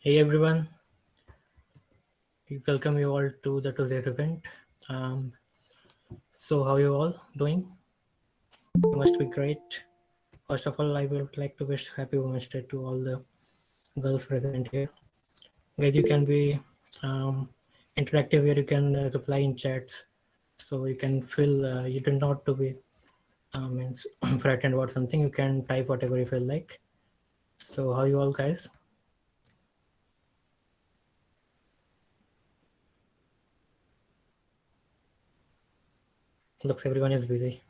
Hey everyone, we welcome you all to the today's event. Um, so how you all doing? You must be great. First of all, I would like to wish Happy Women's Day to all the girls present here. Guys, you can be um, interactive here. You can reply in chats, so you can feel you do not to be means frightened about something. You can type whatever you feel like. So how you all guys? Looks everyone is busy.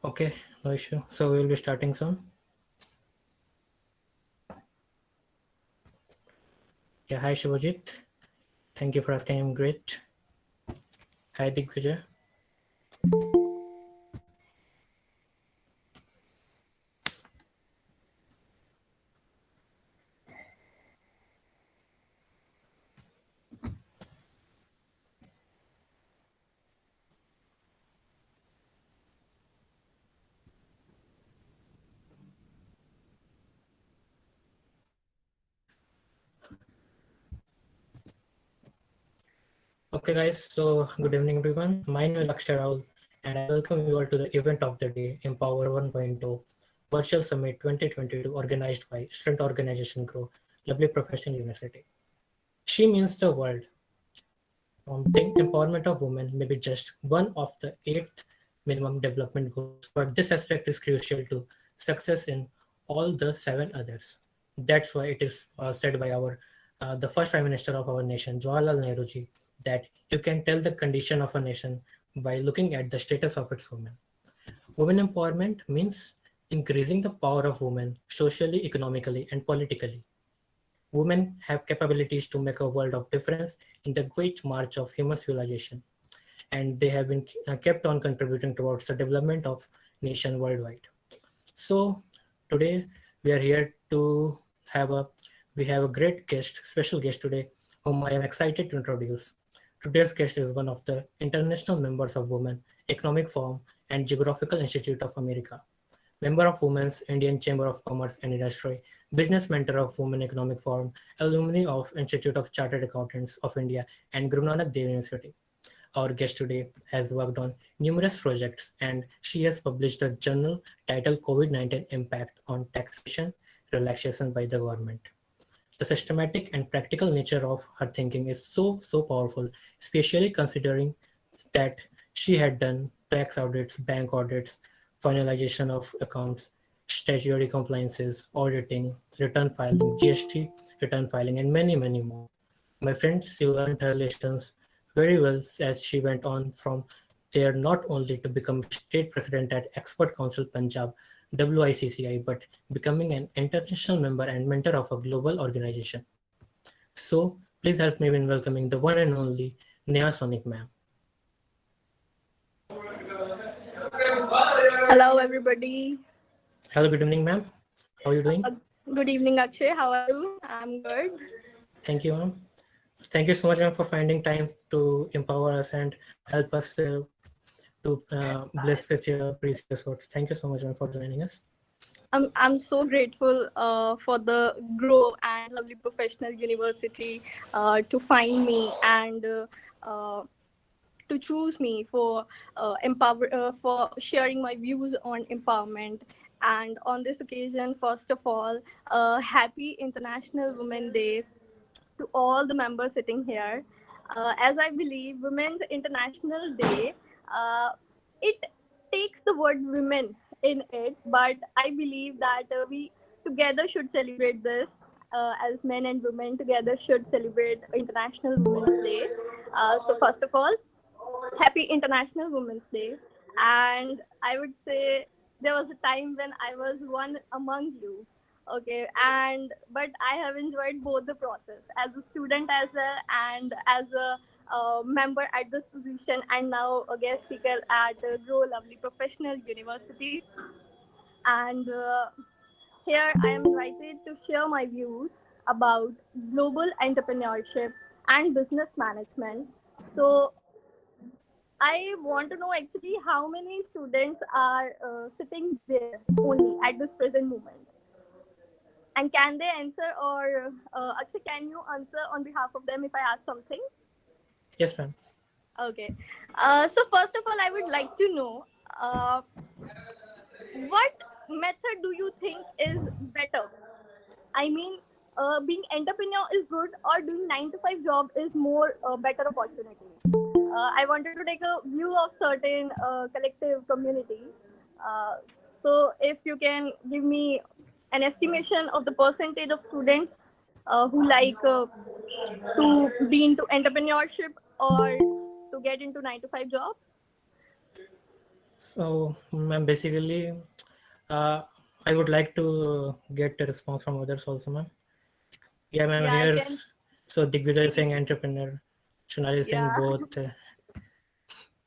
Okay, no issue. So we will be starting soon. Yeah, hi Shivajit. Thank you for asking. I'm great. Hi Digvijay. Okay, guys, so good evening, everyone. My name is Akshay Rahul, and I welcome you all to the event of the day, Empower 1.0 Virtual Summit 2022, organized by Student Organization Grow, Lovely Professional University. She means the world. Prompting empowerment of women may be just one of the 8 minimum development goals, but this aspect is crucial to success in all the 7 others. That's why it is said by our the first Prime Minister of our nation, Jawaharlal Nehru ji, that you can tell the condition of a nation by looking at the status of its women. Women empowerment means increasing the power of women socially, economically, and politically. Women have capabilities to make a world of difference in the great march of human civilization, and they have been kept on contributing towards the development of nation worldwide. So today we are here to have a we have a great guest, special guest today, whom I am excited to introduce. Today's guest is one of the international members of Women Economic Forum and Geographical Institute of America, member of Women's Indian Chamber of Commerce and Industry, business mentor of Women Economic Forum, alumni of Institute of Chartered Accountants of India and Guru Nanak Dev University. Our guest today has worked on numerous projects and she has published a journal titled COVID-19 Impact on Taxation Relaxation by the Government. The systematic and practical nature of her thinking is so powerful, especially considering that she had done tax audits, bank audits, finalization of accounts, statutory compliances, auditing, return filing, GST return filing, and many more. My friend, she learned her lessons very well as she went on from there not only to become state president at Expert Council Punjab WICCI, but becoming an international member and mentor of a global organization. So please help me in welcoming the one and only Neha Sonik ma'am. Hello, everybody. Hello, good evening ma'am. How are you doing? Uh, Good evening, Akshay. How are you? I'm good. Thank you ma'am. Thank you so much ma'am for finding time to empower us and help us to bless with your precious words. Thank you so much ma'am for joining us. I'm so grateful for the Grow and Lovely Professional University to find me and to choose me for for sharing my views on empowerment. And on this occasion, first of all, happy International Women Day to all the members sitting here. As I believe Women's International Day, it takes the word women in it, but I believe that we together should celebrate this. As men and women together should celebrate International Women's Day. So first of all, happy International Women's Day. And I would say there was a time when I was one among you. Okay, and but I have enjoyed both the process as a student as well and as a member at this position and now a guest speaker at Grow Lovely Professional University. And here I am invited to share my views about global entrepreneurship and business management. So I want to know actually how many students are sitting there only at this present moment. And can they answer, or Akshay, can you answer on behalf of them if I ask something? Yes, ma'am. Okay. So first of all, I would like to know uh, what method do you think is better? I mean, being entrepreneur is good, or doing 9 to 5 job is more better opportunity. I wanted to take a view of certain collective community. Uh, so if you can give me an estimation of the percentage of students who like to be into entrepreneurship or to get into 9 to 5 job. So, ma'am, basically, uh, I would like to get a response from others also, ma'am. Yeah, ma'am, Yeah, I can. here's so Digvijay is saying entrepreneur, Shunali is saying Yeah. both.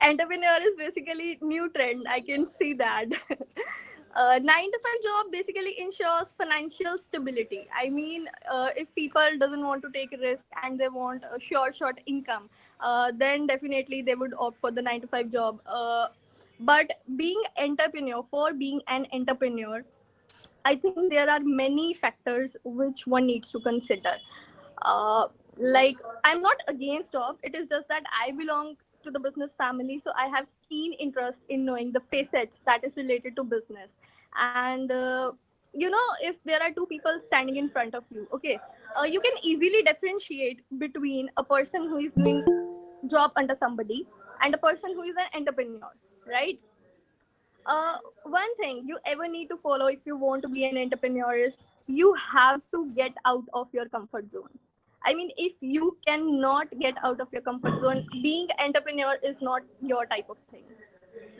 Entrepreneur is basically new trend. I can see that. 9 to 5 job basically ensures financial stability. I mean, if people doesn't want to take a risk and they want a short income, then definitely they would opt for the 9 to 5 job. But being entrepreneur, for being an entrepreneur, I think there are many factors which one needs to consider. Uh, like, I'm not against job. It is just that I belong to the business family, so I have keen interest in knowing the facets that is related to business. And if there are two people standing in front of you, okay, you can easily differentiate between a person who is doing job under somebody and a person who is an entrepreneur, right? One thing you ever need to follow if you want to be an entrepreneur is you have to get out of your comfort zone. I mean, if you cannot get out of your comfort zone, being entrepreneur is not your type of thing,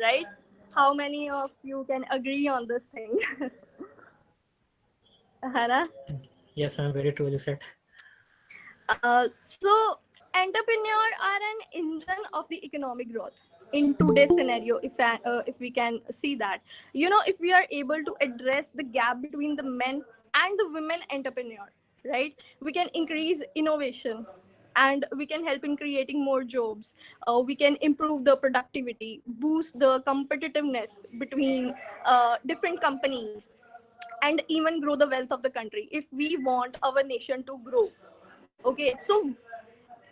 right? How many of you can agree on this thing? Hannah? Yes, ma'am, very truly said. So entrepreneur are an engine of the economic growth in today's scenario. If we can see that, if we are able to address the gap between the men and the women entrepreneur, right? We can increase innovation, and we can help in creating more jobs. We can improve the productivity, boost the competitiveness between different companies, and even grow the wealth of the country if we want our nation to grow. Okay, so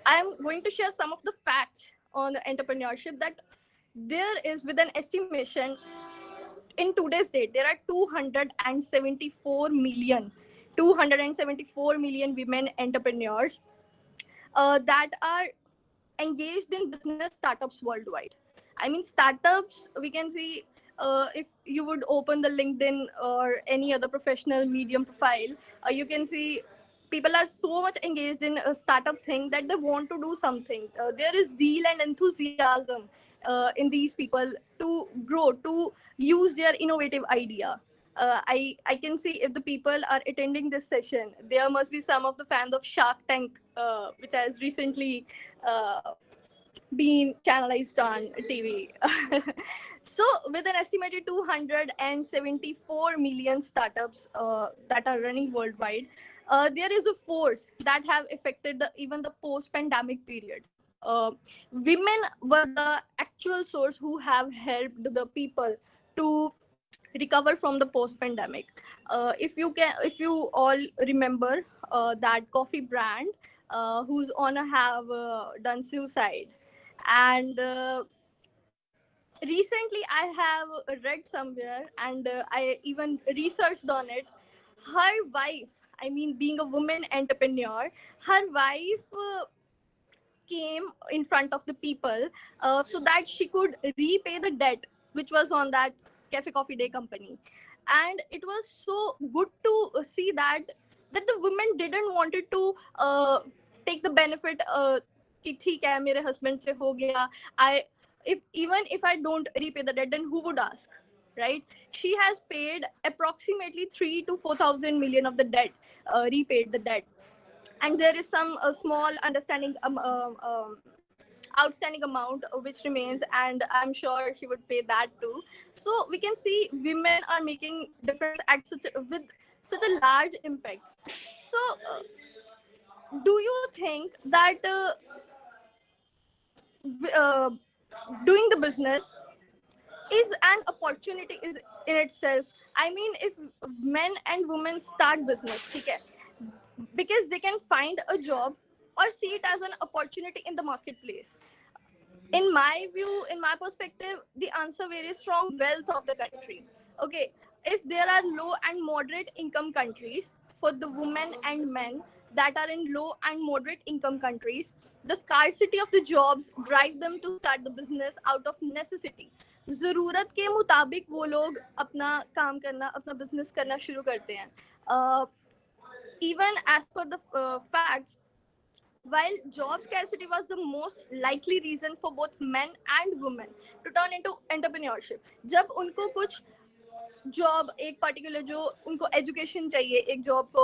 I'm going to share some of the facts on entrepreneurship that there is, with an estimation, in today's date, there are 274 million women entrepreneurs that are engaged in business startups worldwide. I mean, startups, we can see, if you would open the LinkedIn or any other professional medium profile, you can see people are so much engaged in a startup thing that they want to do something. There is zeal and enthusiasm in these people to grow, to use their innovative idea. I can see if the people are attending this session, there must be some of the fans of Shark Tank, which has recently uh, been channelized on TV. So, with an estimated 274 million startups that are running worldwide, there is a force that have affected even the post-pandemic period. Women were the actual source who have helped the people to recover from the post-pandemic. If you all remember that coffee brand whose owner have done suicide, and recently I have read somewhere, and I even researched on it. Her wife, I mean, being a woman entrepreneur, her wife came in front of the people so that she could repay the debt which was on that cafe coffee day company. And it was so good to see that the women didn't wanted to take the benefit, कि ठीक है मेरे husband से हो गया, I if I don't repay the debt, then who would ask, right? She has paid approximately 3 to 4,000 million of the debt, repaid the debt, and there is some small understanding outstanding amount which remains, and I'm sure she would pay that too. So we can see women are making difference at with such a large impact. So do you think that doing the business is an opportunity is in itself. I mean, if men and women start business, okay, because they can find a job or see it as an opportunity in the marketplace. In my view, in my perspective, the answer varies from wealth of the country. Okay, if there are low and moderate income countries, for the women and men that are in low and moderate income countries, the scarcity of the jobs drive them to start the business out of necessity. ज़रूरत के मुताबिक वो लोग अपना काम करना, अपना business करना शुरू करते हैं. Even as per the facts, while job scarcity was the most likely reason for both men and women to turn into entrepreneurship, जब उनको कुछ जॉब एक पर्टिकुलर जो उनको एजुकेशन चाहिए एक जॉब को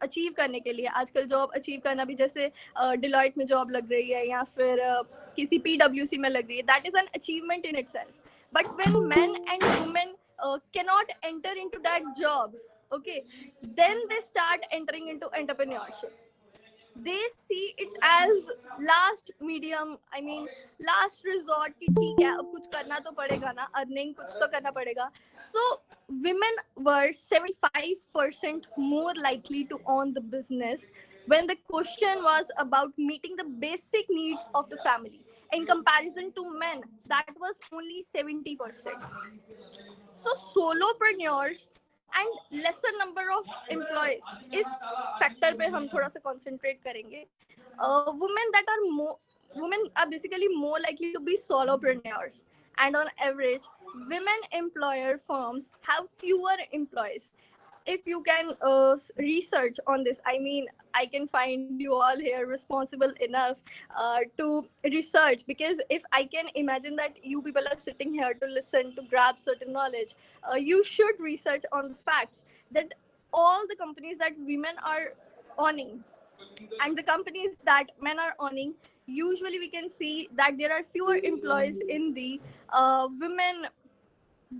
अचीव करने के लिए, आजकल जॉब अचीव करना भी जैसे डिलॉयट में जॉब लग रही है या फिर किसी पीडब्ल्यूसी में लग रही है, that is an achievement in itself. But when main and women cannot enter into that job, okay, then they start entering into entrepreneurship. They see it as last medium, I mean last resort कि ठीक है अब कुछ करना तो पड़ेगा ना, earning कुछ तो करना पड़ेगा. So women were 75% more likely to own the business when the question was about meeting the basic needs of the family, in comparison to men that was only 70%. So solopreneurs and lesser number of employees इस factor पे हम थोड़ा सा concentrate करेंगे. Women that are more, women are basically more likely to be solopreneurs, and on average women employer firms have fewer employees. If you can research on this, I mean, I can find you all here responsible enough to research, because if I can imagine that you people are sitting here to listen, to grab certain knowledge, you should research on the facts that all the companies that women are owning and the companies that men are owning, usually we can see that there are fewer employees in the women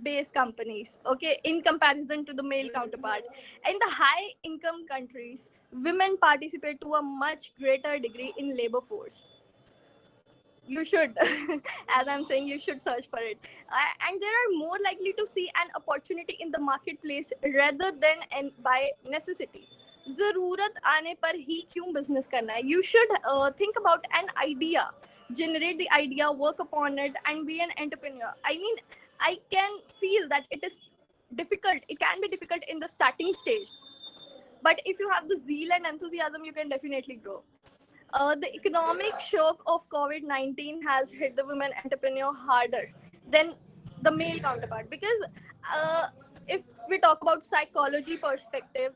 based companies, okay, in comparison to the male counterpart. In the high income countries, women participate to a much greater degree in labor force. You should as I'm saying, you should search for it. And they are more likely to see an opportunity in the marketplace rather than by necessity. जरूरत आने पर ही क्यों business करना है? You should think about an idea, generate the idea, work upon it, and be an entrepreneur. I mean, I can feel that it is difficult. It can be difficult in the starting stage, but if you have the zeal and enthusiasm, you can definitely grow. The economic shock of COVID-19 has hit the women entrepreneur harder than the male counterpart, because uh, if we talk about psychology perspective,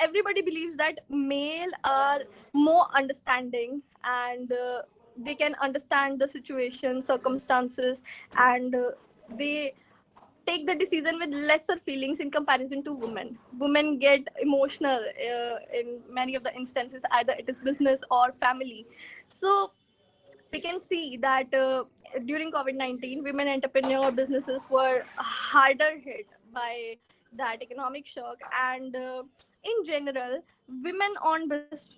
everybody believes that male are more understanding, and they can understand the situation, circumstances, and they take the decision with lesser feelings in comparison to women. Women get emotional in many of the instances, either it is business or family. So we can see that during COVID-19, women entrepreneur businesses were harder hit by that economic shock, and in general, women on business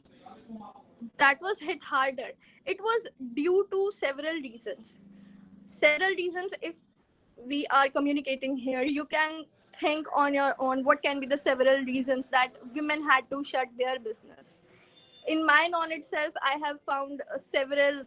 that was hit harder. It was due to several reasons. Several reasons. If we are communicating here, you can think on your own what can be the several reasons that women had to shut their business. In my non itself, I have found several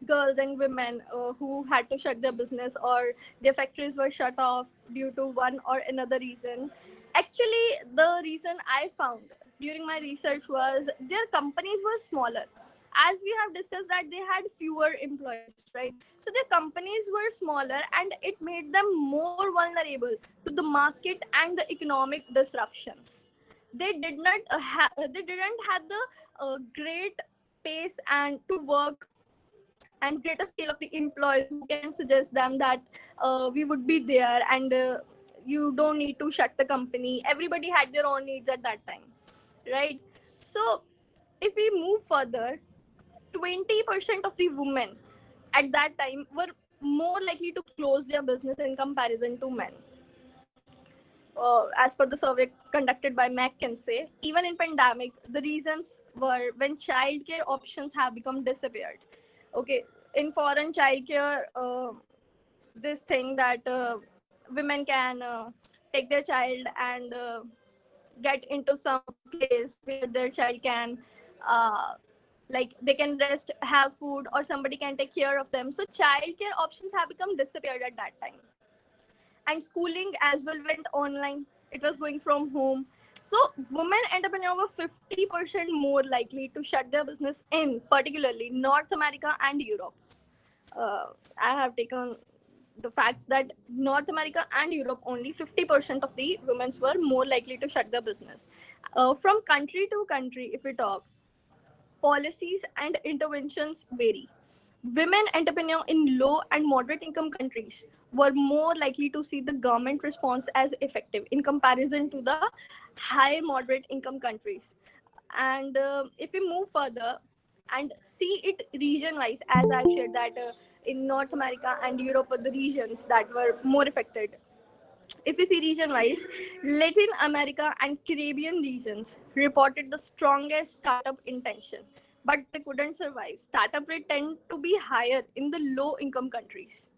girls and women who had to shut their business, or their factories were shut off due to one or another reason. Actually, the reason I found during my research was their companies were smaller. As we have discussed that they had fewer employees, right? So their companies were smaller, and it made them more vulnerable to the market and the economic disruptions. They didn't have the great pace and to work, and greater scale of the employees who can suggest them that we would be there, and you don't need to shut the company. Everybody had their own needs at that time, right? So if we move further, 20% of the women at that time were more likely to close their business in comparison to men. As per the survey conducted by McKinsey, even in pandemic, the reasons were when childcare options have become disappeared. Okay, in foreign childcare, this thing that women can take their child and get into some place where their child can uh, like they can rest, have food, or somebody can take care of them. So childcare options have become disappeared at that time, and schooling as well went online. It was going from home. So women entrepreneurs were 50% more likely to shut their business in particularly North America and Europe. I have taken the facts that North America and Europe, only 50% of the women were more likely to shut their business. From country to country, if we talk, policies and interventions vary. Women entrepreneurs in low and moderate income countries were more likely to see the government response as effective in comparison to the high moderate income countries. And if we move further and see it region wise, as I've shared that in North America and Europe were the regions that were more affected. If we see region wise, Latin America and Caribbean regions reported the strongest startup intention, but they couldn't survive. Startup rate tend to be higher in the low income countries,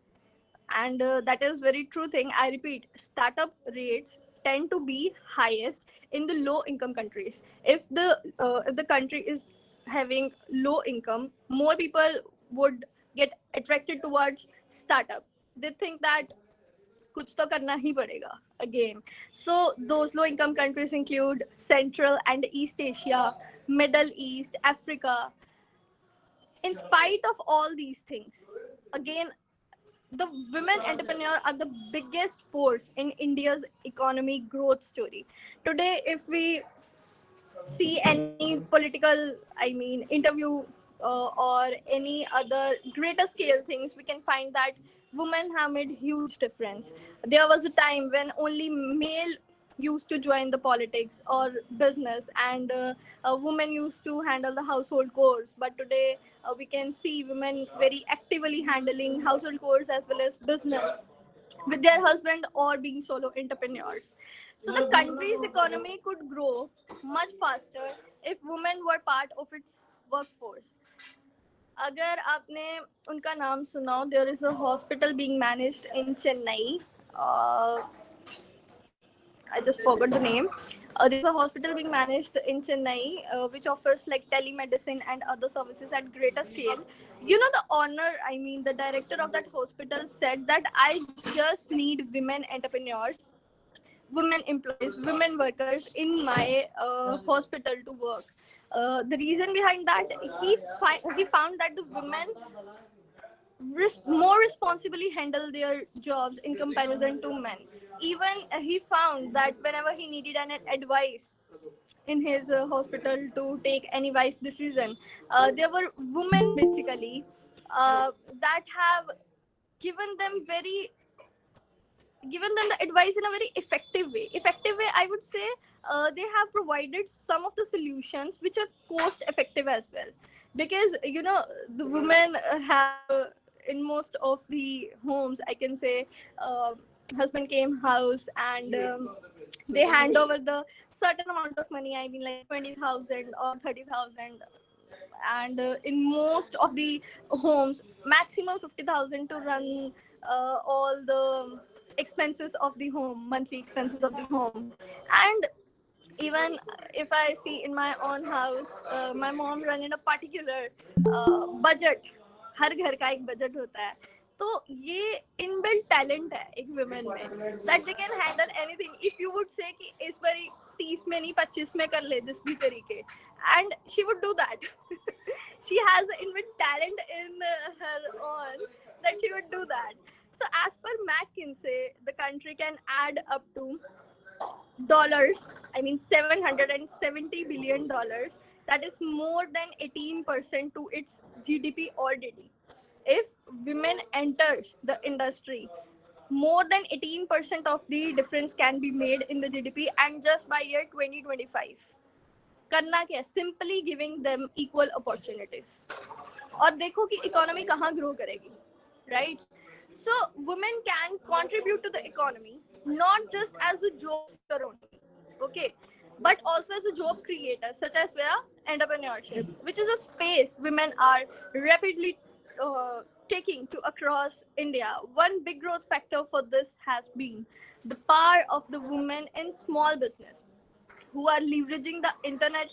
and that is very true thing. I repeat, startup rates tend to be highest in the low income countries. If the country is having low income, more people would get attracted towards startup. They think that कुछ तो करना ही पड़ेगा again. So those low income countries include Central and East Asia, Middle East, Africa. In spite of all these things, again, the women entrepreneurs are the biggest force in India's economy growth story. Today, if we see any political, I mean, interview or any other greater scale things, we can find that women have made huge difference. There was a time when only male used to join the politics or business, and women used to handle the household chores, but today we can see women very actively handling household chores as well as business with their husband or being solo entrepreneurs. So the country's economy could grow much faster if women were part of its workforce. अगर आपने उनका नाम सुना हो, there is a hospital being managed in Chennai. Uh, I just forgot the name. There's a hospital being managed in Chennai, which offers like telemedicine and other services at greater scale. You know, the owner, I mean, the director of that hospital said that I just need women entrepreneurs, women employees, women workers in my hospital to work. The reason behind that, he found that the women more responsibly handle their jobs in comparison to men. Even he found that whenever he needed an advice in his hospital to take any wise decision, there were women basically that have given them very given them the advice in a very effective way, I would say. They have provided some of the solutions which are cost effective as well, because you know the women have in most of the homes, I can say, husband came house and they hand over the certain amount of money, I mean like 20,000 or 30,000, and in most of the homes maximum 50,000 to run all the expenses of the home, monthly expenses of the home. And even if I see in my own house, my mom run in a particular budget. हर घर का एक budget होता है, तो ये inbuilt talent है एक women में, that they can handle anything. If you would say कि इस बार 30 में नहीं 25 में कर ले जिस भी तरीके, and she would do that. She has an inbuilt talent in her own that she would do that. So as per McKinsey, the country can add up to dollars, I mean $770 billion, that is more than 18% to its GDP already. If women enters the industry, more than 18% of the difference can be made in the GDP, and just by year 2025. करना क्या, simply giving them equal opportunities. और देखो कि economy कहाँ grow करेगी, right? So women can contribute to the economy not just as a job seeker only, okay, but also as a job creator, such as where entrepreneurship, which is a space women are rapidly taking to across India, one big growth factor for this has been the power of the women in small business who are leveraging the internet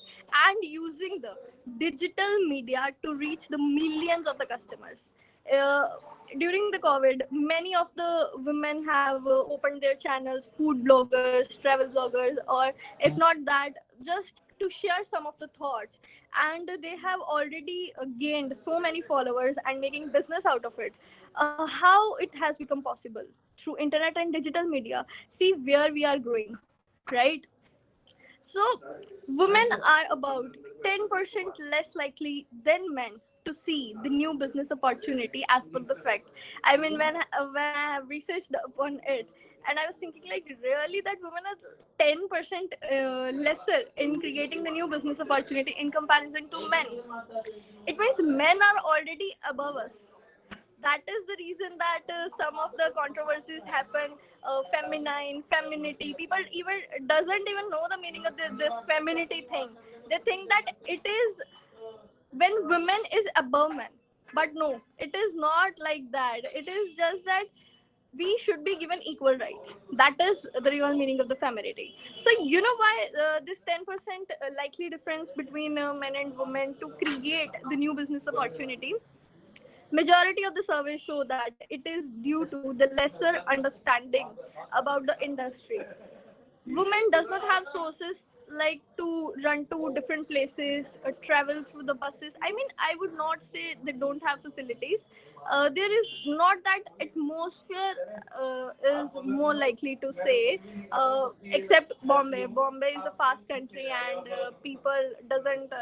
and using the digital media to reach the millions of the customers. Uh, During the COVID, many of the women have opened their channels, food bloggers, travel bloggers, or if not that, just to share some of the thoughts. And they have already gained so many followers and making business out of it. How it has become possible? Through internet and digital media. See where we are growing, right? So, women are about 10% less likely than men to see the new business opportunity as per the fact. I mean, when I have researched upon it, and I was thinking, like, really, that women are 10% lesser in creating the new business opportunity in comparison to men. It means men are already above us. That is the reason that some of the controversies happen. Feminine femininity, people even doesn't even know the meaning of this femininity thing. They think that it is when women is above men, but no, it is not like that. It is just that we should be given equal rights. That is the real meaning of the femininity. So you know why this 10% likely difference between men and women to create the new business opportunity. Majority of the surveys show that it is due to the lesser understanding about the industry. Women does not have sources like to run to different places, travel through the buses. I mean, I would not say they don't have facilities. There is not that atmosphere is more likely to say, except Bombay. Bombay is a fast country and people doesn't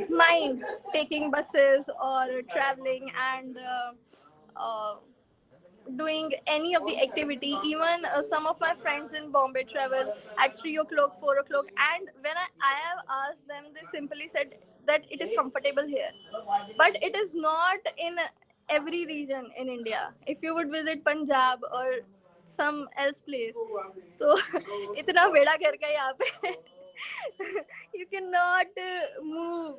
mind taking buses or traveling and doing any of the activity. Even some of my friends in Bombay travel at 3 o'clock, 4 o'clock, and when I have asked them, they simply said that it is comfortable here. But it is not in every region in India. If you would visit Punjab or some else place, तो इतना बेड़ा घर का यहाँ पे you cannot move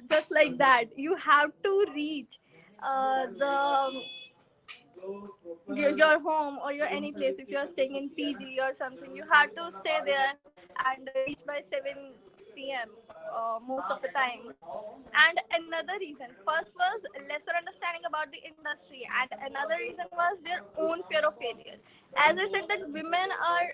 just like that. You have to reach the your home or your any place. If you are staying in PG or something, you have to stay there and reach by 7 p.m. Most of the time. And another reason, first was lesser understanding about the industry, and another reason was their own fear of failure. As I said, that women are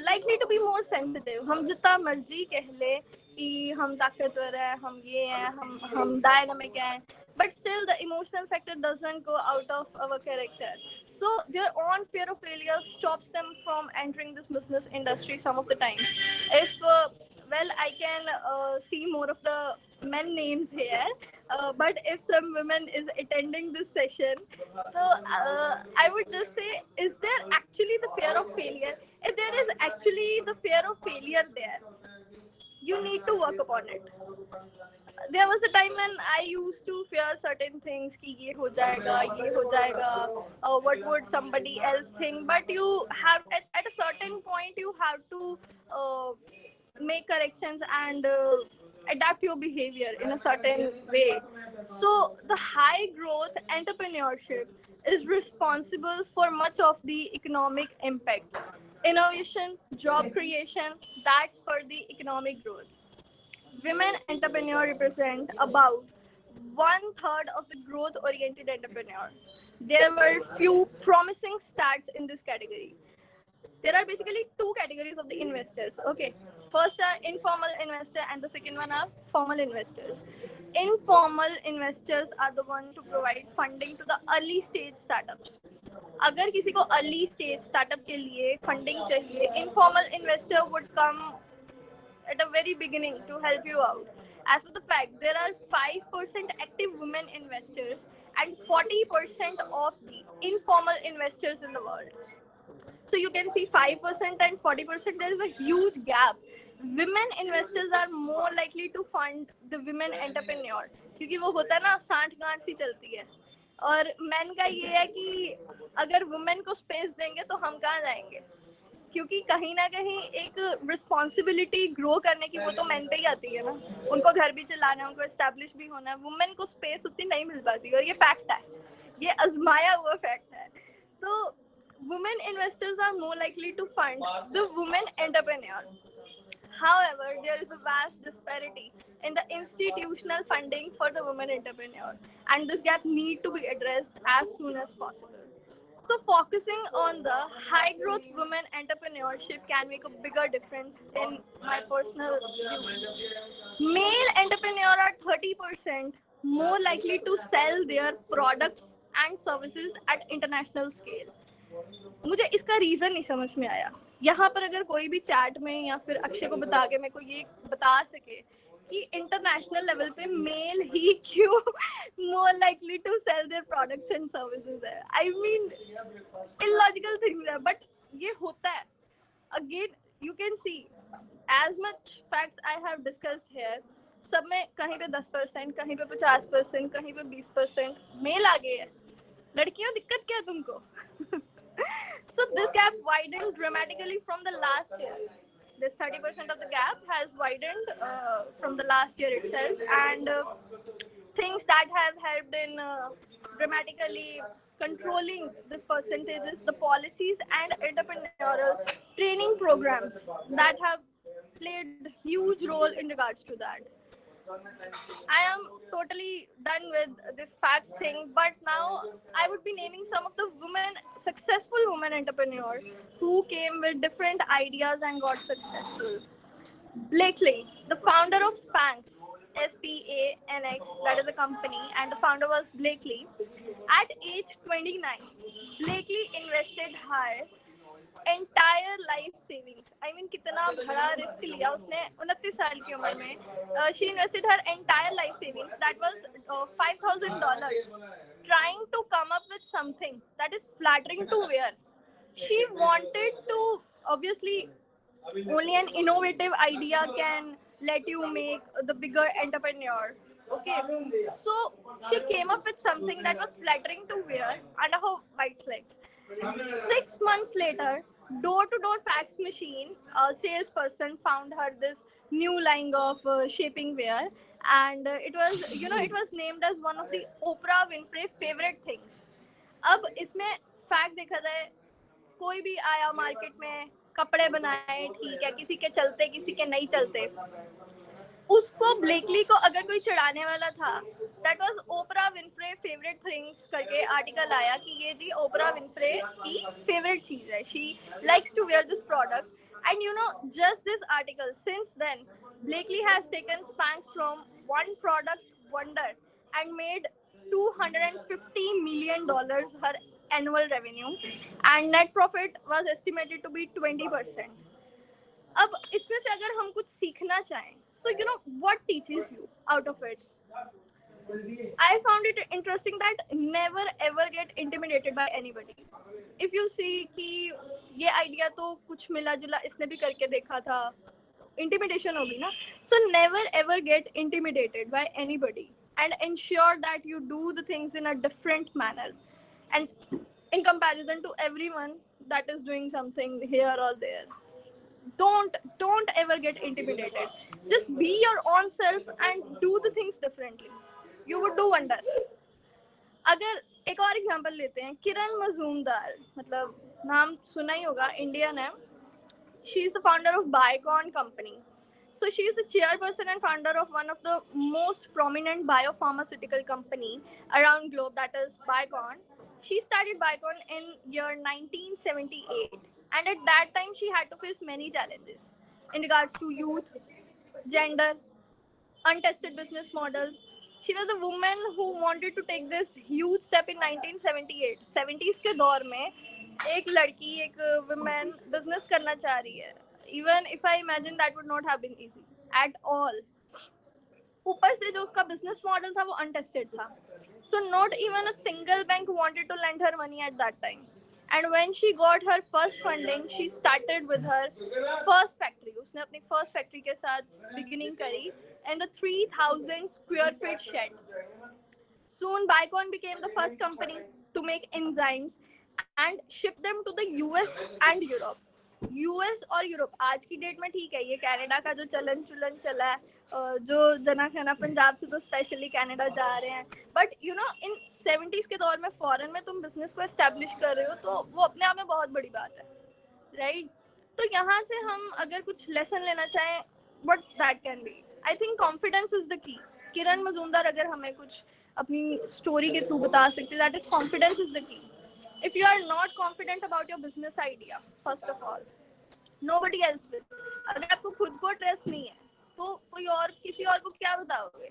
likely to be more sensitive. हम जितना मर्जी कह ले कि हम ताकतवर हैं, हम ये हैं, हम dynamic हैं, but still the emotional factor doesn't go out of our character. So their own fear of failure stops them from entering this business industry some of the times. If well, I can see more of the men names here, but if some women is attending this session, so I would just say, is there actually the fear of failure? If there is actually the fear of failure there, you need to work upon it. There was a time when I used to fear certain things कि ये हो जाएगा, what would somebody else think? But you have at a certain point you have to make corrections and adapt your behavior in a certain way. So the high growth entrepreneurship is responsible for much of the economic impact. Innovation, job creation, that's for the economic growth. Women entrepreneurs represent about one third of the growth oriented entrepreneur. There were few promising stats in this category. There are basically two categories of the investors. Okay, first are informal investor and the second one are formal investors. Informal investors are the one to provide funding to the early stage startups. अगर किसी को early stage startup के लिए funding चाहिए, informal investor would come at a very beginning to help you out. As for the fact, there are 5% active women investors and 40% of the informal investors in the world. So you can see 5% and 40%, there is a huge gap. Women investors are more likely to fund the women entrepreneur क्योंकि वो होता है ना सांठ गांठ सी चलती है. और मैन का ये है कि अगर वुमेन को स्पेस देंगे तो हम कहाँ जाएंगे. क्योंकि कहीं ना कहीं एक रिस्पॉन्सिबिलिटी ग्रो करने की वो तो मैन पे ही आती है ना, उनको घर भी चलाना है, उनको एस्टेब्लिश भी होना है, वुमेन को स्पेस उतनी नहीं मिल पाती, और ये फैक्ट है, ये आजमाया हुआ फैक्ट है। तो women investors are more likely to fund the women entrepreneur. However, there is a vast disparity in the institutional funding for the women entrepreneur, and this gap need to be addressed as soon as possible. So, focusing on the high growth women entrepreneurship can make a bigger difference in my personal view. Male entrepreneurs are 30% more likely to sell their products and services at international scale. मुझे इसका reason नहीं समझ में आया। यहाँ पर अगर कोई भी चैट में या फिर अक्षय को बता के मेरे को ये बता सके कि इंटरनेशनल लेवल पे मेल ही क्यों more likely to sell their products and services है, आई मीन इलॉजिकल थिंग्स है, बट ये होता है। Again you can see as much facts I have discussed here, सब में कहीं पे 10%, कहीं पे 50%, कहीं पे 20% मेल आ गए है। लड़कियों दिक्कत क्या है तुमको? So this gap widened dramatically from the last year. This 30% of the gap has widened from the last year itself, and things that have helped in dramatically controlling this percentage is the policies and entrepreneurial training programs that have played huge role in regards to that. I am totally done with this facts thing, but now I would be naming some of the women, successful women entrepreneurs who came with different ideas and got successful. Blakely, the founder of Spanx, SPANX, that is a company, and the founder was Blakely. At age 29, Blakely invested her entire life savings, I mean कितना बड़ा risk लिया उसने 29 साल की उम्र में। She invested her entire life savings that was $5,000 trying to come up with something that is flattering to wear. She wanted to, obviously only an innovative idea can let you make the bigger entrepreneur. Okay, so she came up with something that was flattering to wear under her white legs. 6 months later, door-to-door fax machine salesperson found her this new line of shaping wear, and it was named as one of the Oprah Winfrey favorite things. अब इसमें fact देखा जाए, कोई भी आया market में कपड़े बनाए, ठीक है, किसी के चलते किसी के नहीं चलते, उसको ब्लेकली को अगर कोई चढ़ाने वाला था, that was Oprah Winfrey favourite things करके आर्टिकल आया कि ये जी ओपरा विनफ्रे की फेवरेट चीज है, she likes to wear this product. And just this article, since then, Blakely has taken Spanx from one product wonder and made $250 million her annual revenue, and net profit was estimated to be 20%. अब इसमें से अगर हम कुछ सीखना चाहें, so what teaches you out of it? I found it interesting that never ever get intimidated by anybody. If you see कि ये आइडिया तो कुछ मिला जुला इसने भी करके देखा था, intimidation होगी ना. So never ever get intimidated by anybody and ensure that you do the things in a different manner and in comparison to everyone that is doing something here or there. Don't ever get intimidated. Just be your own self and do the things differently. You would do wonder. अगर एक और example लेते हैं, किरण मजूमदार, मतलब नाम सुना ही होगा, Indian है. She is the founder of Biocon company. So she is the chairperson and founder of one of the most prominent biopharmaceutical company around globe, that is Biocon. She started Biocon in year 1978, and at that time she had to face many challenges in regards to youth, gender, untested business models. She was a woman who wanted to take this huge step in 1978. 70s के दौर में एक लड़की, एक woman business करना चाह रही है. Even if I imagine, that would not have been easy at all. ऊपर से जो उसका business model था वो untested था. So not even a single bank wanted to lend her money at that time. And when she got her first funding, she started with her first factory. उसने अपनी first factory के साथ beginning करी in the 3,000 square feet shed. Soon, Biocon became the first company to make enzymes and ship them to the US and Europe. US और Europe आज की date में ठीक है, ये कनाडा का जो चलन चला है, जो जना खना पंजाब से तो स्पेशली कनाडा जा रहे हैं, but you know in 70s के दौर में फॉरेन में तुम बिजनेस को एस्टेब्लिश कर रहे हो तो वो अपने आप में बहुत बड़ी बात है, राइट? तो यहाँ से हम अगर कुछ लेसन लेना चाहें, what that can be, I think confidence is the की। किरण मजूमदार अगर हमें कुछ अपनी स्टोरी के थ्रू बता सकते, that is confidence is the key. If you are not confident about your business idea, first of all nobody else will। अगर आपको खुद को ट्रस्ट नहीं है तो कोई और किसी और को क्या बताओगे?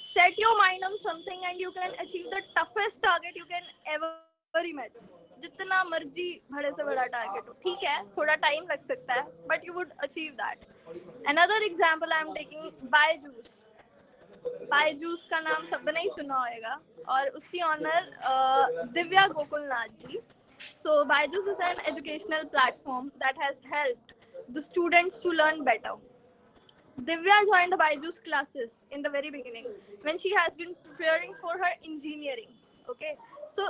set your mind on something and you can achieve the toughest target you can ever imagine। जितना मर्जी बड़े से बड़ा टारगेट हो, ठीक है थोड़ा टाइम लग सकता है, but you would achieve that. Another example I am taking Byju's. Byju's का नाम सबने ही सुना होगा और उसकी owner Divya Gokulnath ji. So Byju's is an educational platform that has helped the students to learn better. Divya joined the Byju's classes in the very beginning when she has been preparing for her engineering. Okay, so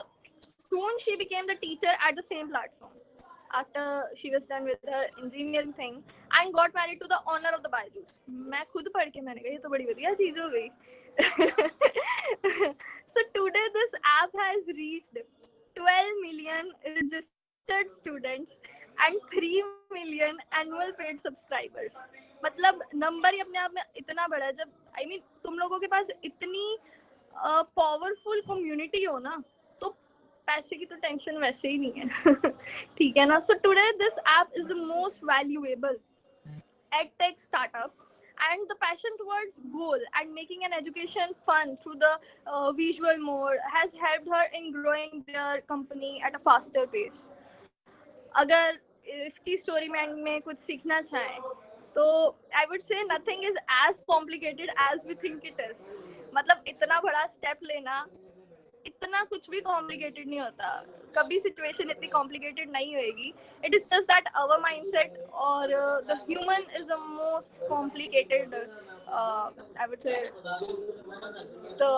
soon she became the teacher at the same platform after she was done with her engineering thing and got married to the owner of the Byju's. मैं खुद पढ़ के मैंने कहा ये तो बड़ी बढ़िया चीज हो गई। So today this app has reached 12 million registered students and 3 million annual paid subscribers। मतलब नंबर ही अपने आप में इतना बड़ा है। जब आई मीन तुम लोगों के पास इतनी पावरफुल कम्युनिटी हो ना, तो पैसे की तो टेंशन वैसे ही नहीं है। ठीक है ना? So today this app is the most valuable edtech startup, and the passion towards goal and making an education fun through the visual mode has helped her in growing their company at a faster pace। अगर इसकी story में कुछ सीखना चाहें तो I would say nothing is as complicated as we think it is. मतलब इतना बड़ा स्टेप लेना इतना कुछ भी कॉम्प्लिकेटेड नहीं होता, कभी सिचुएशन इतनी कॉम्प्लिकेटेड नहीं होएगी। It is just that our mindset और the human is the most complicated I would say the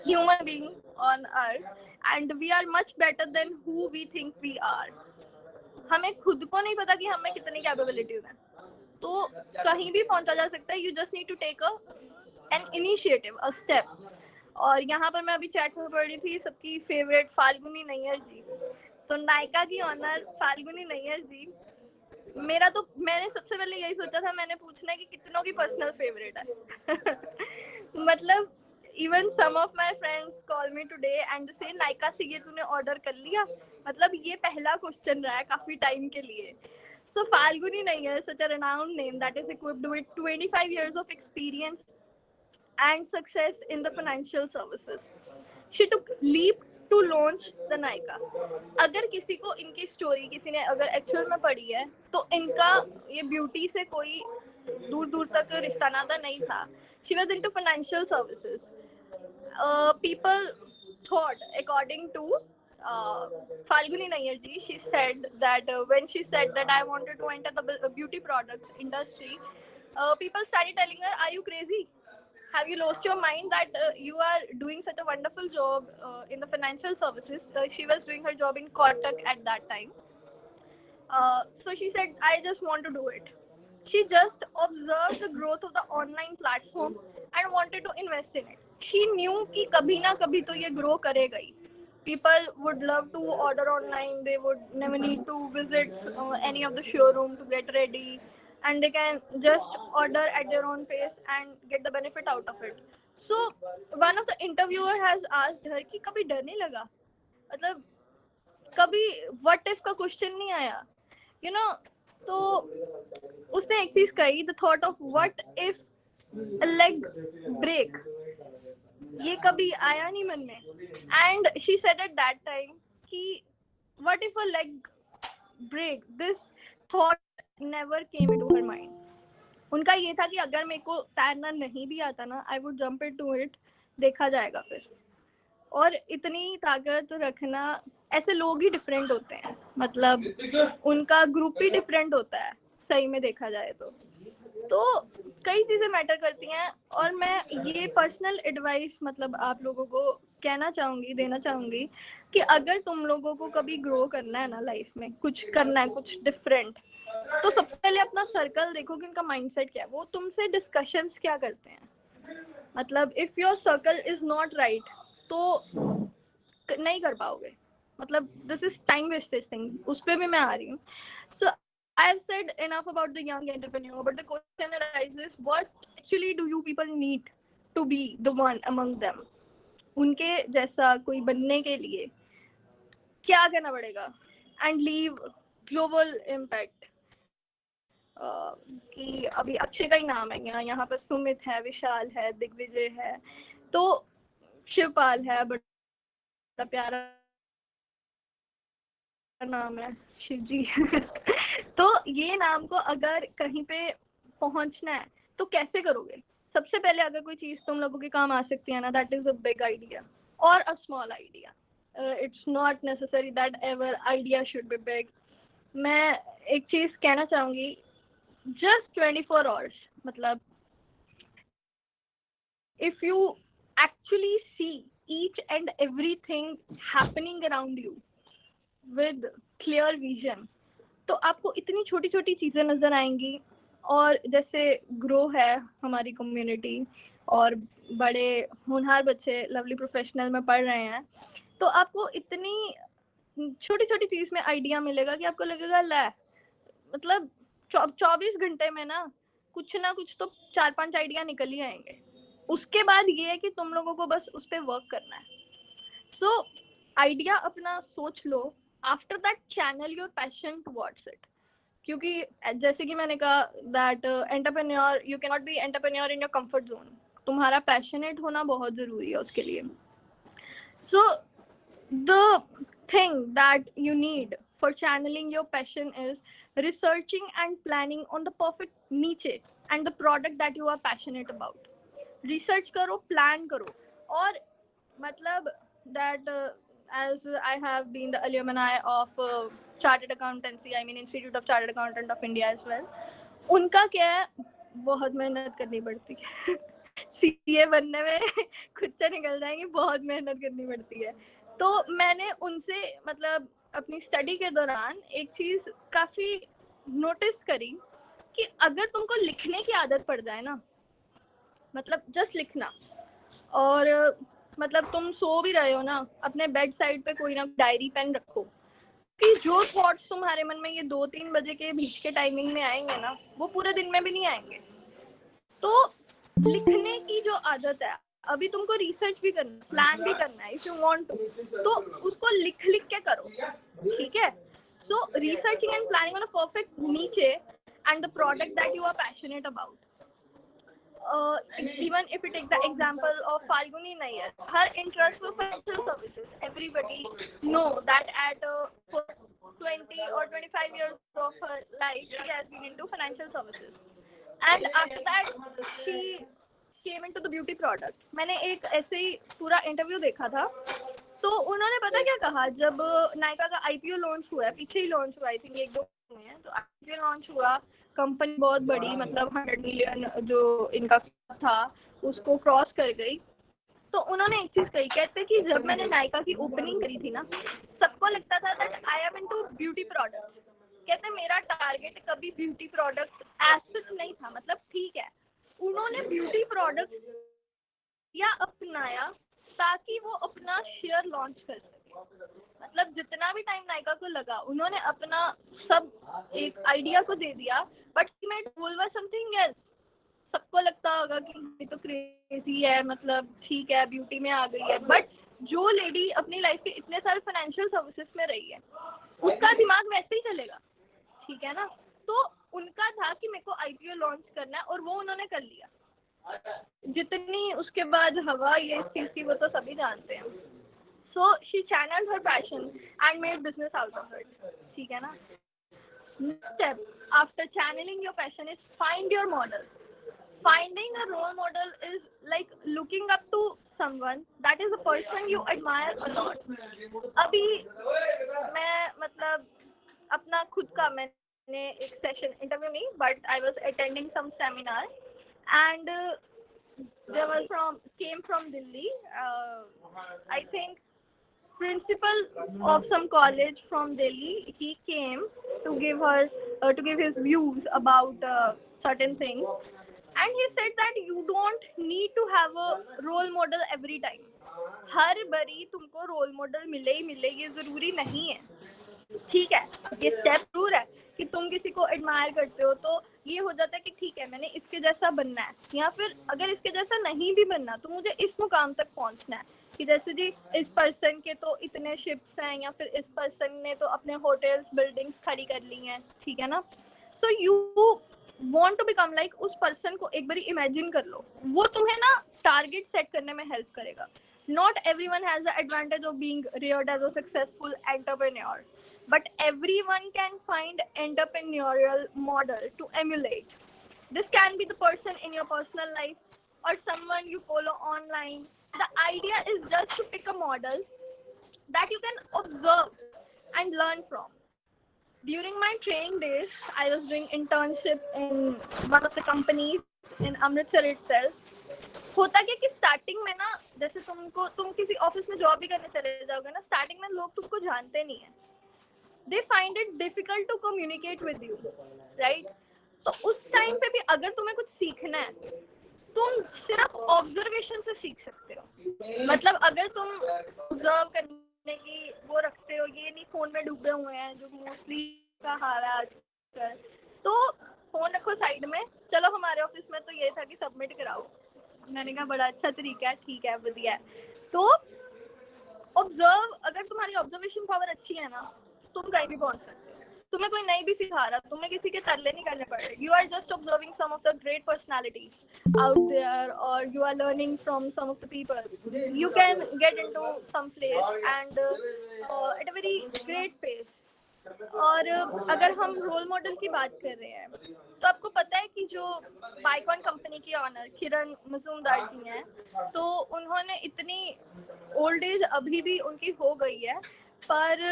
human being on earth and we are much better than who we think we are। हमें खुद को नहीं पता कि हमें कितनी capabilities हैं, तो कहीं भी पहुंचा जा सकता है। You just need to take an initiative, a step. और यहाँ पर मैं अभी चैट में पढ़ रही थी सबकी फेवरेट फाल्गुनी नैयर जी, तो नायका की ऑनर फाल्गुनी नैयर जी। मेरा तो मैंने सबसे पहले यही सोचा था, मैंने पूछना है कि कितनों की पर्सनल फेवरेट है। मतलब even some of my friends call me today and से नायका से ये तूने ऑर्डर कर लिया। मतलब ये पहला क्वेश्चन रहा है काफी टाइम के लिए। So Falguni Nayyar, such a renowned name that is equipped with 25 years of experience and success in the financial services, she took leap to launch the Nykaa। अगर किसी को इनकी स्टोरी किसी ने अगर एक्चुअल में पढ़ी है तो इनका ये ब्यूटी से कोई दूर दूर तक रिश्ता नाता नहीं था। She was into financial services। People thought, according to Falguni Nayyar ji, she said that when she said that I wanted to enter the beauty products industry, people started telling her, "Are you crazy? Have you lost your mind that you are doing such a wonderful job in the financial services?" She was doing her job in Kotak at that time. So she said, "I just want to do it." She just observed the growth of the online platform and wanted to invest in it। She knew कि कभी ना कभी तो ये grow करेगा ही। People would love to order online, they would never need to visit any of the showroom to get ready, and they can just order at their own pace and get the benefit out of it। So one of the interviewer has asked her कि कभी डर नहीं लगा? मतलब कभी what if का question नहीं आया? You know, तो उसने एक चीज कही, the thought of what if leg break, ये कभी आया नहीं मन में। And she said at that time कि what if a leg break, this thought never came into her mind. उनका ये था कि अगर मेरे को तैरना नहीं भी आता ना, I would jump into it, देखा जाएगा फिर। और इतनी ताकत रखना, ऐसे लोग ही डिफरेंट होते हैं, मतलब उनका ग्रुप ही डिफरेंट होता है सही में देखा जाए तो कई चीजें मैटर करती हैं। और मैं ये पर्सनल एडवाइस मतलब आप लोगों को कहना चाहूंगी, देना चाहूंगी कि अगर तुम लोगों को कभी ग्रो करना है ना लाइफ में, कुछ करना है, कुछ डिफरेंट, तो सबसे पहले अपना सर्कल देखो कि उनका माइंडसेट क्या है, वो तुमसे डिस्कशंस क्या करते हैं। मतलब if your circle is not right तो नहीं कर पाओगे। मतलब this is time wastage thing, उस पर भी मैं आ रही हूँ। So I have said enough about the young entrepreneur, but the question arises what actually do you people need to be the one among them. उनके जैसा कोई बनने के लिए क्या करना पड़ेगा एंड लीव ग्लोबल इम्पैक्ट। कि अभी अक्षय का ही नाम है, यहाँ पर सुमित है, विशाल है, दिग्विजय है, तो शिवपाल है, बड़ा प्यारा नाम है, शिव जी। तो ये नाम को अगर कहीं पे पहुंचना है तो कैसे करोगे। सबसे पहले अगर कोई चीज तुम लोगों के काम आ सकती है ना, that is a big idea और a small idea. It's not necessary that ever idea should be big. मैं एक चीज कहना चाहूंगी, जस्ट 24 आवर्स, मतलब if you actually see each and everything happening around you with clear vision, तो आपको इतनी छोटी छोटी चीजें नजर आएंगी। और जैसे ग्रो है हमारी कम्युनिटी और बड़े होनहार बच्चे लवली प्रोफेशनल में पढ़ रहे हैं, तो आपको इतनी छोटी छोटी चीज में आइडिया मिलेगा कि आपको लगेगा लै, मतलब 24 घंटे में ना कुछ तो 4-5 आइडिया निकल ही आएंगे। उसके बाद ये है कि तुम लोगों को बस उस पर वर्क करना है। सो आइडिया अपना सोच लो, after that channel your passion towards it. क्योंकि जैसे कि मैंने कहा that entrepreneur, you can not be entrepreneur in your comfort zone. तुम्हारा पैशनेट होना बहुत जरूरी है उसके लिए। सो the thing that you need for channeling your passion is researching and planning on the perfect niche and the product that you are passionate about. Research करो, plan करो, और मतलब that as I have been the alumni of chartered accountancy, I mean Institute of Chartered Accountant of India as well, उनका क्या है, बहुत मेहनत करनी पड़ती है। सीए बनने में खुद से निकल जाएंगे, बहुत मेहनत करनी पड़ती है। तो मैंने उनसे मतलब अपनी स्टडी के दौरान एक चीज काफी नोटिस करी कि अगर तुमको लिखने की आदत पड़ जाए ना, मतलब जस्ट लिखना, और मतलब तुम सो भी रहे हो ना, अपने बेड साइड पे कोई ना डायरी पेन रखो, कि जो थॉट्स तुम्हारे मन में ये 2-3 बजे के बीच के टाइमिंग में आएंगे ना, वो पूरे दिन में भी नहीं आएंगे। तो लिखने की जो आदत है, अभी तुमको रिसर्च भी करना, प्लान भी करना है, इफ यू वांट टू, तो उसको लिख लिख के करो, ठीक है। So researching and planning on a perfect niche and the product that you are passionate about. Even if you take the example of Falguni Nair, her interest for financial services, everybody know that at for 20 or 25 years of her life, she has been into financial services. And after that, she came into the beauty product. मैंने एक ऐसे ही पूरा interview देखा था, तो उन्होंने पता क्या कहा, जब नायका का आईपीओ लॉन्च हुआ है, पीछे ही लॉन्च हुआ, आई थिंक 1-2 हुए हैं, तो आईपीओ लॉन्च हुआ, कंपनी बहुत बड़ी, मतलब 100 मिलियन जो इनका था उसको क्रॉस कर गई। तो उन्होंने एक चीज कही, कहते कि जब मैंने नायका की ओपनिंग करी थी ना, सबको लगता था that I am into beauty product. कहते मेरा टारगेट कभी ब्यूटी प्रोडक्ट एज नहीं था, मतलब ठीक है, उन्होंने ब्यूटी प्रोडक्ट या अपनाया ताकि वो अपना शेयर लॉन्च कर सके। मतलब जितना भी टाइम नायका को लगा, उन्होंने अपना सब एक आइडिया को दे दिया, बट मैं बोलवा समथिंग एल्स। सबको लगता होगा कि ये तो क्रेजी है, मतलब ठीक है ब्यूटी में आ गई है, बट जो लेडी अपनी लाइफ के इतने सारे फाइनेंशियल सर्विसेज में रही है, उसका दिमाग वैसे ही चलेगा, ठीक है ना। तो उनका था कि मेरे को आईपीओ लॉन्च करना है, और वो उन्होंने कर लिया। जितनी उसके बाद हवा ये इस चीज़ की, वो तो सभी जानते हैं। So she channelled her passion and made business out of it, ठीक है ना। Next step after channeling your passion is find your model. Finding a role model is like looking up to someone that is a person you admire a lot. अभी मैं मतलब अपना खुद का, मैंने एक सेशन, इंटरव्यू नहीं, but I was attending some seminar, and They were from came from Delhi. I think principal of some college from Delhi. He came to give her to give his views about certain things, and he said that you don't need to have a role model every time. हर बारी तुमको role model मिले ये जरूरी नहीं है. ठीक है, ये स्टेप जरूर है कि तुम किसी को एडमायर करते हो तो ये हो जाता है कि ठीक है मैंने इसके जैसा बनना है, या फिर अगर इसके जैसा नहीं भी बनना तो मुझे इस मुकाम तक पहुंचना है कि जैसे जी इस पर्सन के तो इतने शिप्स हैं, या फिर इस पर्सन ने तो अपने होटल्स बिल्डिंग्स खड़ी कर ली हैं, ठीक है ना. So you want to become like उस पर्सन को एक बार इमेजिन कर लो, वो तुम्हें ना टारगेट सेट करने में हेल्प करेगा. Not everyone has the advantage of being reared as a successful entrepreneur, but everyone can find entrepreneurial model to emulate. This can be the person in your personal life or someone you follow online. The idea is just to pick a model that you can observe and learn from. During my training days, I was doing internship in one of the companies in Amritsar itself. होता क्या कि starting में ना, जैसे तुम किसी office में job भी करने चले जाओगे ना, स्टार्टिंग में लोग तुमको जानते नहीं है. They find it difficult to communicate with you, right. तो उस टाइम पे भी अगर तुम्हें कुछ सीखना है, तुम सिर्फ ऑब्जर्वेशन से सीख सकते हो. मतलब अगर तुम ऑब्जर्व करने की वो रखते हो, ये नहीं फोन में डूबे हुए हैं जो मोस्टली का हाल है आजकल, तो फोन रखो साइड में. चलो हमारे ऑफिस में तो ये था कि सबमिट कराओ. मैंने कहा बड़ा अच्छा तरीका है, ठीक है बढ़िया है. तो ऑब्जर्व, अगर तुम्हारी ऑब्जर्वेशन पावर अच्छी है ना, तुम कहीं भी पहुंच सकते हो. तुम्हें कोई नहीं भी सिखा रहा, तुम्हें किसी के तरले नहीं करने पड़ रहे. You are just observing some of the great personalities out there, और you are learning from some of the people. You can get into some place and at a very great pace. और अगर हम role model की बात कर रहे हैं, तो आपको पता है कि जो बाइकॉन कंपनी की ऑनर किरण मजूमदार जी हैं, तो उन्होंने इतनी ओल्ड एज अभी भी उनकी हो गई है, पर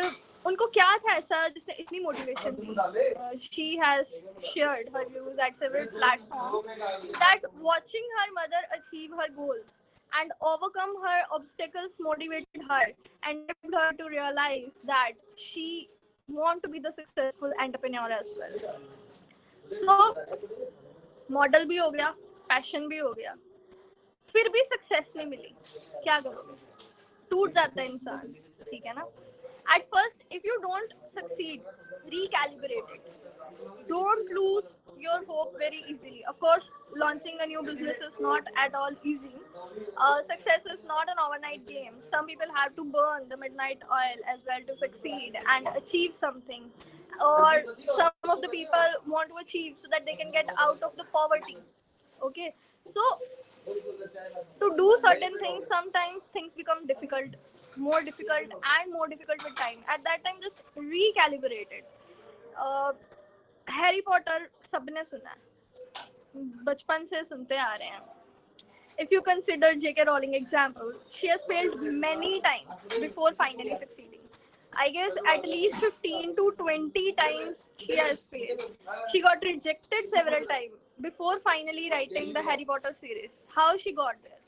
उनको क्या था ऐसा जिसने इतनी motivation the. She has shared her views eight several platforms that watching her mother achieve her goals and overcome her obstacles motivated her and helped her to realize that she want to be the successful entrepreneur as well. So model भी हो गया, passion भी हो गया, फिर भी success नहीं मिली, क्या करोगे? टूट जाता है इंसान, ठीक है ना. At first if you don't succeed, recalibrate it. Don't lose your hope very easily. Of course, launching a new business is not at all easy. Success is not an overnight game. Some people have to burn the midnight oil as well to succeed and achieve something. Or some of the people want to achieve so that they can get out of the poverty. Okay, so to do certain things, sometimes things become difficult, more difficult and more difficult with time. At that time, just recalibrate it. Harry Potter सबने सुना है, बचपन से सुनते आ रहे हैं. If you consider J.K. Rowling example, she has failed many times before finally succeeding. I guess at least 15 to 20 times she has failed. She got rejected several times before finally writing the Harry Potter series. How she got there?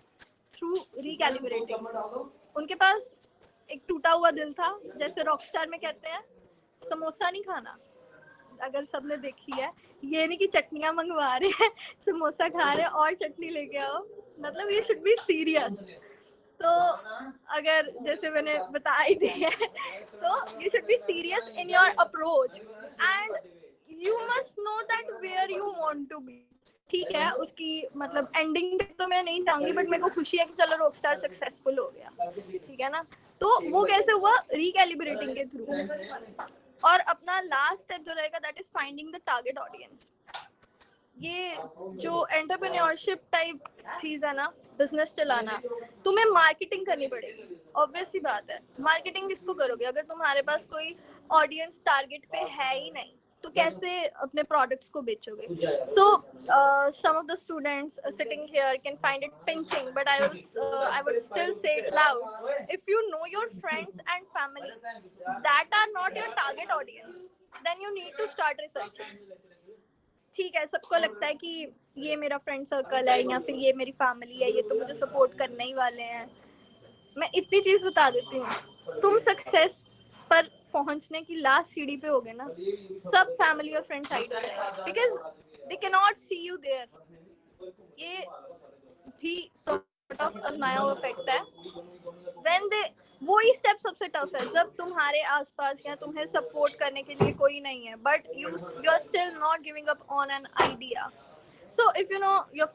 Through recalibrating. उनके पास एक टूटा हुआ दिल था, जैसे Rockstar में कहते हैं समोसा नहीं खाना. अगर सबने देखी है, ये नहीं कि चटनियां मंगवा रहे हैं, समोसा खा रहे हैं और चटनी लेके आओ. मतलब ये शुड बी सीरियस. तो अगर जैसे मैंने बता ही दी है, तो you should be serious in your approach and you must know that where you want to be. ठीक है, उसकी मतलब एंडिंग पे तो मैं नहीं चाहूंगी, बट मेरे को खुशी है कि चलो रॉकस्टार सक्सेसफुल हो गया, ठीक है ना. तो वो कैसे हुआ? रिकैलिब्रेटिंग के थ्रू. और अपना लास्ट स्टेप जो रहेगा, that is finding the target audience. ये जो एंटरप्रेन्योरशिप टाइप चीज है ना, बिजनेस चलाना, तुम्हें मार्केटिंग करनी पड़ेगी. ऑब्वियस सी बात है, मार्केटिंग किसको करोगे अगर तुम्हारे पास कोई ऑडियंस टारगेट पे है ही नहीं, तो कैसे अपने प्रोडक्ट्स को बेचोगे? So some of the students sitting here can find it pinching, but I would still say it loud. If you know your friends and family that are not your target audience, then you need to start researching. ठीक है, सबको लगता है कि ये मेरा friend circle है या फिर ये मेरी फैमिली है, ये तो मुझे सपोर्ट करने ही वाले हैं। मैं इतनी चीज बता देती हूँ, तुम सक्सेस पर पहुंचने की लास्ट सीढ़ी पे होगे ना, सब फैमिली और फ्रेंड साइड हो जाएंगे, because they can not see you there. ये भी सॉर्ट ऑफ आजमाया हुआ फैक्ट है। व्हेन दे, वो ही स्टेप सबसे टफ है, जब तुम्हारे आसपास या तुम्हें सपोर्ट करने के लिए कोई नहीं है, but you are still not giving up on an idea. So if you know your